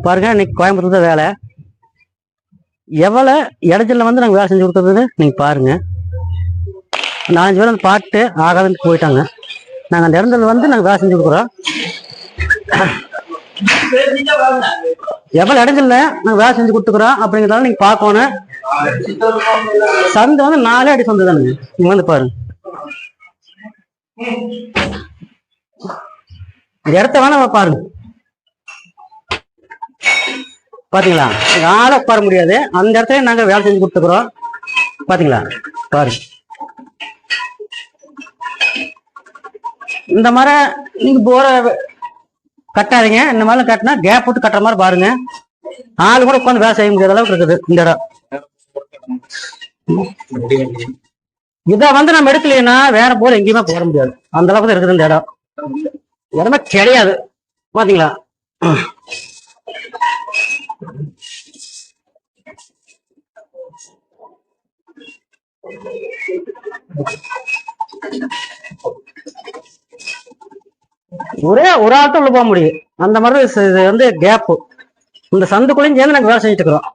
பாருங்க இன்னைக்கு கோயம்புத்தூர் தான் வேலை. எவ்வளவு இடத்துல வந்து நாங்க வேலை செஞ்சு கொடுத்தது நீங்க பாருங்க. 4-5 பேர் வந்து பாட்டு ஆகாதுன்னு போயிட்டாங்க. நாங்க அந்த இடத்துல வந்து நாங்க வேலை செஞ்சு கொடுக்குறோம். எவ்வளவு இடத்துல நாங்க வேலை செஞ்சு கொடுத்துக்கிறோம் அப்படிங்கிறதால நீங்க பார்க்கணும். சந்தை வந்து 4 அடி சந்தை தானுங்க. நீங்க வந்து பாருங்க. இந்த இடத்த வேணா பாருங்க. பாத்தீங்களா, ஆளை உட்கார முடியாது. அந்த இடத்துல நாங்க வேலை செஞ்சு கொடுத்துக்கிறோம். பாத்தீங்களா பாருங்க. இந்த மாதிரி நீங்க போற கட்டாதீங்க. இந்த மாதிரி கட்டினா கேப் விட்டு கட்டுற மாதிரி பாருங்க. ஆளு கூட உட்காந்து வேலை செய்ய முடியாத அளவுக்கு இருக்குது இந்த இடம். இதை வந்து நம்ம எடுக்கலைன்னா வேற போல எங்கேயுமே போட முடியாது. அந்த அளவுக்கு தான் இருக்குது இந்த இடம். இடமே கிடையாது. பாத்தீங்களா, ஒரே ஒரு ஆட்டம் உள்ள போக முடியும். அந்த மாதிரி இது வந்து கேப். இந்த சந்துக்குள்ளேயும் சேர்ந்து நாங்க வேலை செஞ்சுட்டு இருக்கிறோம்.